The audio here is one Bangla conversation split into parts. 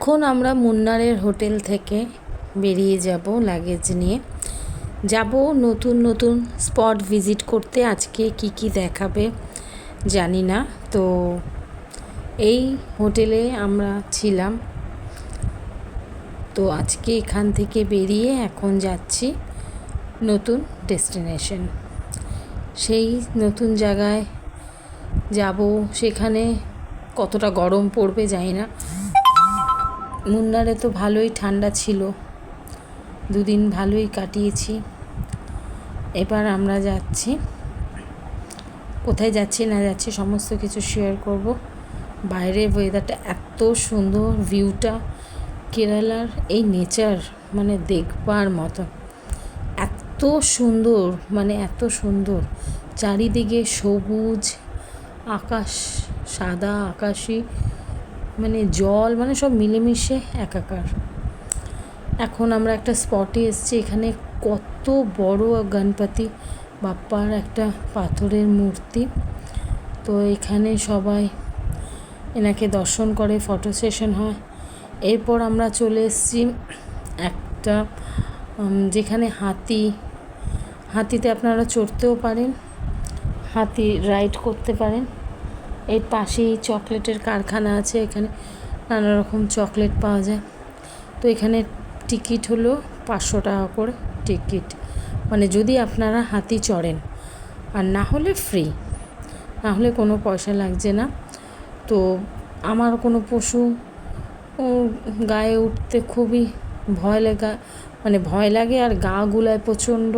এখন আমরা মুন্নারের হোটেল থেকে বেরিয়ে যাব লাগেজ নিয়ে। যাব নতুন নতুন স্পট ভিজিট করতে। আজকে কি কি দেখাবে জানি না, তো এই হোটেলে আমরা ছিলাম। তো আজকে এখান থেকে বেরিয়ে এখন যাচ্ছি নতুন ডেস্টিনেশন। সেই নতুন জায়গায় যাব, সেখানে কতটা গরম পড়বে জানি না। মুন্নারে তো ভালোই ঠান্ডা ছিল, দুদিন ভালোই কাটিয়েছি। এবার আমরা যাচ্ছি, কোথায় যাচ্ছি না যাচ্ছি সমস্ত কিছু শেয়ার করব। বাইরের ওয়েদারটা এত সুন্দর, ভিউটা কেরালার এই নেচার মানে দেখবার মতো, এত সুন্দর মানে এত সুন্দর। চারিদিকে সবুজ, আকাশ সাদা আকাশি, মানে জল, মানে সব মিলেমিশে একাকার। এখন আমরা একটা স্পটে এসেছি, এখানে কত বড় গণপতি বাপ্পার একটা পাথরের মূর্তি। তো এখানে সবাই এনাকে দর্শন করে, ফটো সেশন হয়। এরপর আমরা চলে এসেছি একটা যেখানে হাতিতে আপনারা চড়তেও পারেন, হাতি রাইড করতে পারেন। এর পাশেই চকলেটের কারখানা আছে, এখানে নানা রকম চকলেট পাওয়া যায়। তো এখানে টিকিট হলো 500 টাকা করে টিকিট, মানে যদি আপনারা হাতি চড়েন, আর না হলে ফ্রি, না হলে কোনো পয়সা লাগছে না। তো আমার কোনো পশু গায়ে উঠতে খুবই ভয় লাগে, আর গা গুলায় প্রচণ্ড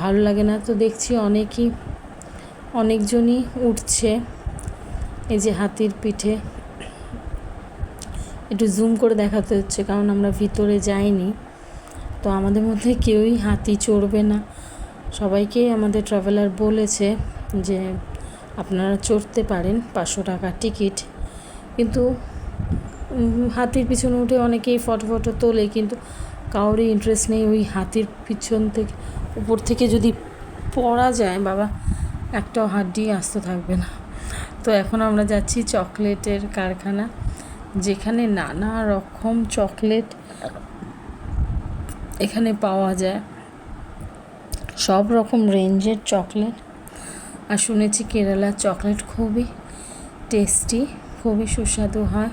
ভালো লাগে না। তো দেখছি অনেকজনই উঠছে এই যে হাতির পিঠে। একটু জুম করে দেখাতে হচ্ছে কারণ আমরা ভিতরে যাইনি। তো আমাদের মধ্যে কেউই হাতি চড়বে না, সবাইকেই আমাদের ট্রাভেলার বলেছে যে আপনারা চড়তে পারেন, 500 টাকা টিকিট। কিন্তু হাতির পিছনে উঠে অনেকেই ফটো তোলে, কিন্তু কারোরই ইন্টারেস্ট নেই। ওই হাতির পিছন থেকে উপর থেকে যদি পড়া যায় বাবা, একটাও হাড্ডি আস্ত থাকবে না। তো এখন আমরা যাচ্ছি চকলেটের কারখানা, যেখানে নানা রকম চকলেট এখানে পাওয়া যায়, সব রকম রেঞ্জের চকলেট। আর শুনেছি কেরালার চকলেট খুবই টেস্টি, খুবই সুস্বাদু হয়।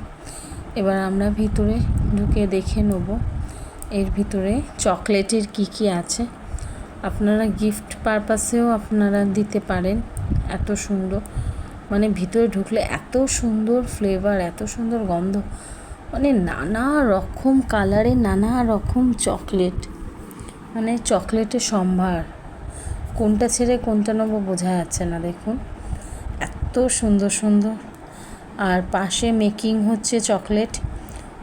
এবার আমরা ভিতরে ঢুকে দেখে নেব এর ভিতরে চকলেটের কি আছে। আপনারা গিফট পারপাসেও আপনারা দিতে পারেন। এত সুন্দর, মানে ভিতরে ঢুকলে এত সুন্দর ফ্লেভার, এত সুন্দর গন্ধ, মানে নানা রকম কালারের নানা রকম চকলেট, মানে চকলেটের সম্ভার। কোনটা ছেড়ে কোনটা নেবো বোঝা যাচ্ছে না, দেখুন এত সুন্দর সুন্দর। আর পাশে মেকিং হচ্ছে চকলেট,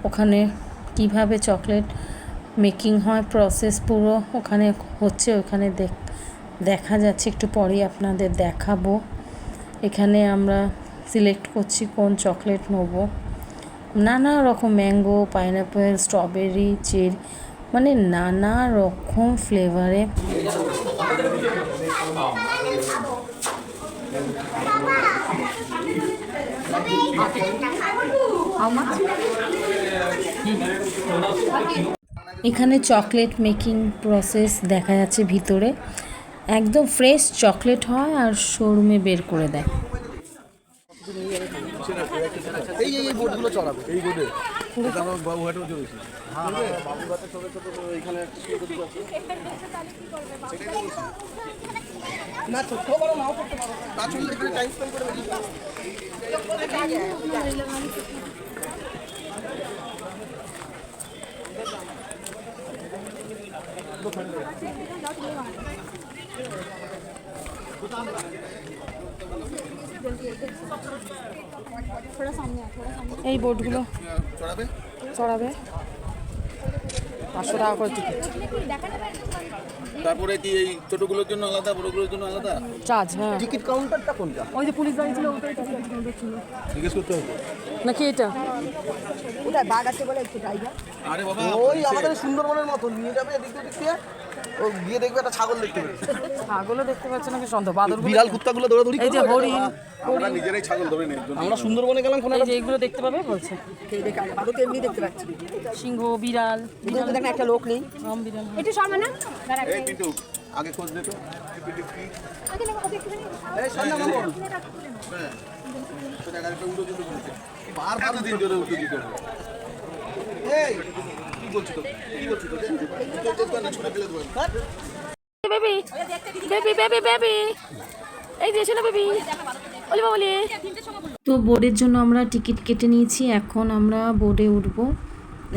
ওখানে কিভাবে চকলেট মেকিং হয় প্রসেস পুরো ওখানে হচ্ছে, ওখানে দেখা যাচ্ছে। একটু পরেই আপনাদের দেখাবো। এখানে আমরা সিলেক্ট করছি কোন চকলেট নেব। নানা রকম ম্যাঙ্গো, পাইনঅ্যাপেল, স্ট্রবেরি, চেরি, মানে নানা রকম ফ্লেভারে। এখানে চকলেট মেকিং প্রসেস দেখা যাচ্ছে ভিতরে, একদম ফ্রেশ চকলেট হয় আর শোরুমে বের করে দেয়। এই বোর্ডগুলো চড়াবে 500 টাকা করে টিকিট। তারপরে কি এই ছোটগুলোর জন্য আলাদা, বড়গুলোর জন্য আলাদা চার্জ? হ্যাঁ, টিকিট কাউন্টারটা কোনটা? ওই যে পুলিশ গাড়ি ছিল ওটাই টিকিট কাউন্টার ছিল জিজ্ঞেস করতে হবে নাকি এটা? ওটা বাঘ আছে বলে একটু টাইগার। আরে বাবা, ওই আমাদের সুন্দরবনের মতো নিয়ে যাবে এদিক ওদিক দিয়ে। ও গিয়ে দেখবে একটা ছাগল দেখতে পেয়েছে। ছাগলও দেখতে পাচ্ছে নাকি সন্দেহ, বাদর বিড়াল কুত্তাগুলো দৌড়াদৌড়ি এই যে করবে। হরিণ, আমরা নিজেরাই ছাগল ধরে নিই। আমরা সুন্দরবনে গেলাম কোনো এই যে এগুলো দেখতে পাবে বলছে। বাদর তো এমনি দেখতে পাচ্ছি, সিংহ, বিড়াল, বিড়াল দেখেন একটা লোক নেই। আম বিড়াল। একটু শর্মা না এই পিন্টু আগে খোঁজ দে তো। বারবার দিন ধরে উঠে দিতে হবে। এই কি বলছিস তো? কি বলছিস তো? ছুটে ফেলে দেবো। বেবি বেবি বেবি বেবি, এই যে শোনো বেবি, বলি বলি। তো বোর্ডের জন্য আমরা টিকিট কেটে নিয়েছি, এখন আমরা বোর্ডে উঠব।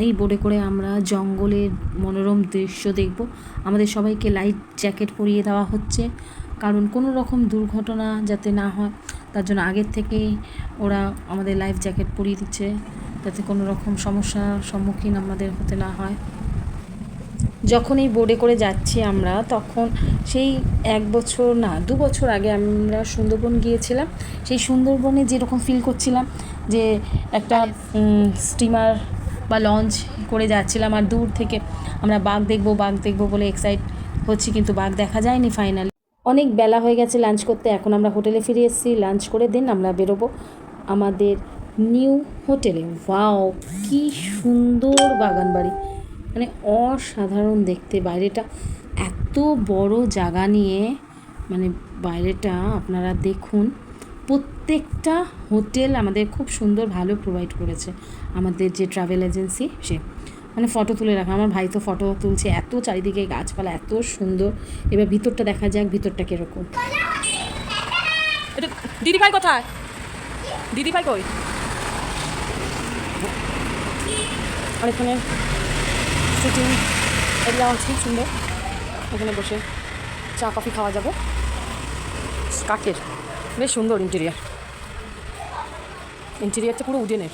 এই বোর্ডে করে আমরা জঙ্গলের মনোরম দৃশ্য দেখব। আমাদের সবাইকে লাইফ জ্যাকেট পরিয়ে দেওয়া হচ্ছে, কারণ কোনো রকম দুর্ঘটনা যাতে না হয় তার জন্য আগের থেকেই ওরা আমাদের লাইফ জ্যাকেট পরিয়ে দিচ্ছে, যাতে কোনো রকম সমস্যার সম্মুখীন আমাদের হতে না হয়। যখন এই বোর্ডে করে যাচ্ছি আমরা, তখন সেই 1 বছর না 2 বছর আগে আমরা সুন্দরবন গিয়েছিলাম। সেই সুন্দরবনে যেরকম ফিল করছিলাম যে একটা স্টিমার বা লঞ্চ করে যাচ্ছিলাম, আর দূর থেকে আমরা বাঘ দেখবো বলে এক্সাইট হচ্ছি, কিন্তু বাঘ দেখা যায়নি ফাইনালি। অনেক বেলা হয়ে গেছে লাঞ্চ করতে, এখন আমরা হোটেলে ফিরে এসেছি। লাঞ্চ করে দিন আমরা বেরোবো আমাদের নিউ হোটেলে। ওয়াও, কি সুন্দর বাগান বাড়ি, মানে অসাধারণ দেখতে। বাইরেটা এত বড় জায়গা নিয়ে, মানে বাইরেটা আপনারা দেখুন। প্রত্যেকটা হোটেল আমাদের খুব সুন্দর ভালো প্রোভাইড করেছে আমাদের যে ট্রাভেল এজেন্সি, সে মানে ফটো তুলে রাখা। আমার ভাই তো ফটো তুলছে, এত চারিদিকে গাছপালা, এত সুন্দর। এবার ভিতরটা দেখা যাক, ভিতরটা কীরকম। দিদি ভাই কোথায়? দিদি ভাই কই? আর এখানে সিটিং এরিয়া আছে সুন্দর, এখানে বসে চা কফি খাওয়া যাবে। কাঠের, বেশ সুন্দর ইন্টেরিয়ারটা পুরো উডেনের।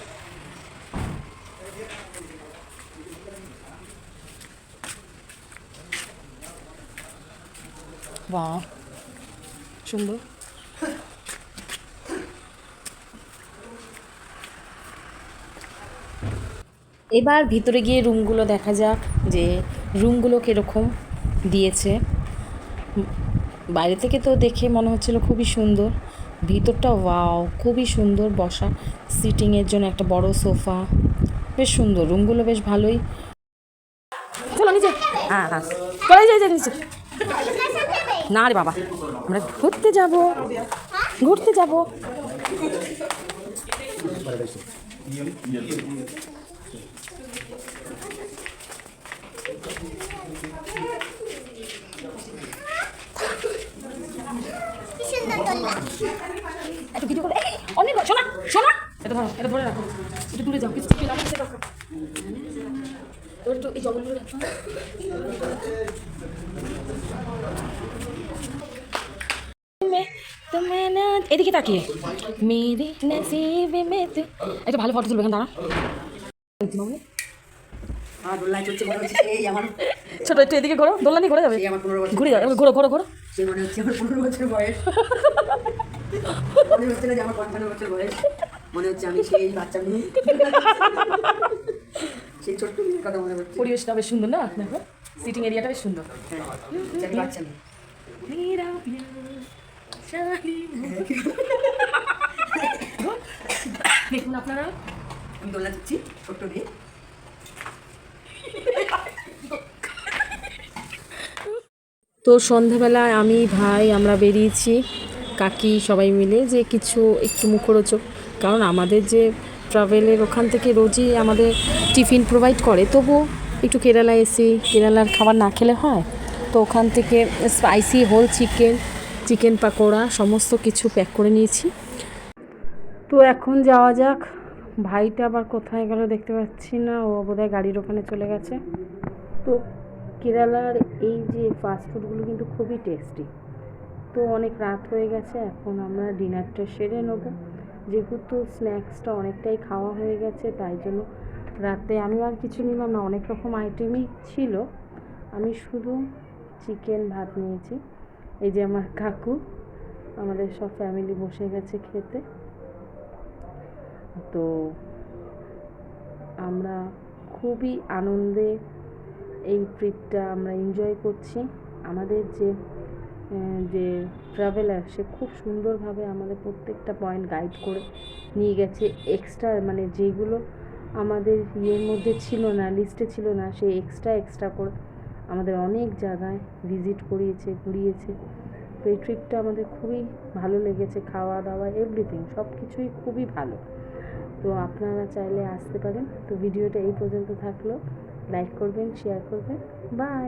বাহ, সুন্দর। এবার ভিতরে গিয়ে রুমগুলো দেখা যাক যে রুমগুলো কীরকম দিয়েছে। বাইরে থেকে তো দেখে মনে হচ্ছিল খুবই সুন্দর, ভিতরটা ওয়াও খুবই সুন্দর। বসা সিটিংয়ের জন্য একটা বড় সোফা, বেশ সুন্দর। রুমগুলো বেশ ভালোই। চলো নিচে, হ্যাঁ হ্যাঁ চলে যাই নিচে। না রে বাবা, আমরা ঘুরতে যাব। একটু ভিডিও করে অনেক শোনা এটা ধরে রাখো, একটু দূরে যাও, কিছু চিকেন আছে দেখো। একটু এই জঙ্গলগুলো দেখো। এদিকে তাকিয়ে মেরে নসিবে মে তু, একটা ভালো ফটো তুলবে এখানে দাঁড়া। আমার দোলনায় চলছে, মনে হচ্ছে এই আমার, ছোট একটু এদিকে ঘোরো, দোলনা নিয়ে ঘোরা যাবে, এই আমার 15 বছর, ঘুরে যাবে, ঘোরো সে মনে হচ্ছে আমার 15 বছর বয়স। মনে হচ্ছে না যে আমার 55 বছর বয়স, মনে হচ্ছে আমি সেই বাচ্চা মেয়ে, সেই ছোট্ট মেয়ের কথা মনে হচ্ছে। পরিবেশটা বেশ সুন্দর না, দেখো সিটিং এরিয়াটা বেশ সুন্দর। হ্যাঁ, বাচ্চা মেয়ে। দেখুন আপনারা, আমি দোলনা দিচ্ছি ছোট্ট দিয়ে। তো সন্ধ্যাবেলায় আমি ভাই আমরা বেরিয়েছি কাকি সবাই মিলে যে কিছু একটু মুখরোচক, কারণ আমাদের যে ট্রাভেলের ওখান থেকে রোজই আমাদের টিফিন প্রোভাইড করে, তবুও একটু কেরালা এসি, কেরালার খাবার না খেলে হয়। তো ওখান থেকে স্পাইসি হোল চিকেন পাকোড়া সমস্ত কিছু প্যাক করে নিয়েছি। তো এখন যাওয়া যাক। ভাইটা আবার কোথায় গেল দেখতে পাচ্ছি না, ও বোধহয় গাড়ির ওখানে চলে গেছে। তো কেরালার এই যে ফাস্টফুডগুলো কিন্তু খুবই টেস্টি। তো অনেক রাত হয়ে গেছে, এখন আমরা ডিনারটা সেরে নেব, যেহেতু স্ন্যাক্সটা অনেকটাই খাওয়া হয়ে গেছে, তাই জন্য রাতে আমি আর কিছু নিলাম না। অনেক রকম আইটেমই ছিল, আমি শুধু চিকেন ভাত নিয়েছি। এই যে আমার কাকু, আমাদের সব ফ্যামিলি বসে গেছে খেতে। তো আমরা খুবই আনন্দে এই ট্রিপটা আমরা এনজয় করছি। আমাদের যে যে ট্রাভেলার সে খুব সুন্দরভাবে আমাদের প্রত্যেকটা পয়েন্ট গাইড করে নিয়ে গেছে। এক্সট্রা মানে যেগুলো আমাদের ইয়ের মধ্যে ছিল না, লিস্টে ছিল না, সে এক্সট্রা করে আমাদের অনেক জায়গায় ভিজিট করিয়েছে, ঘুরিয়েছে। তো এই ট্রিপটা আমাদের খুবই ভালো লেগেছে, খাওয়া দাওয়া এভরিথিং সব কিছুই খুবই ভালো। তো আপনারা চাইলে আসতে পারেন। তো ভিডিওটা এই পর্যন্ত থাকলো, লাইক করবেন, শেয়ার করবেন, বাই।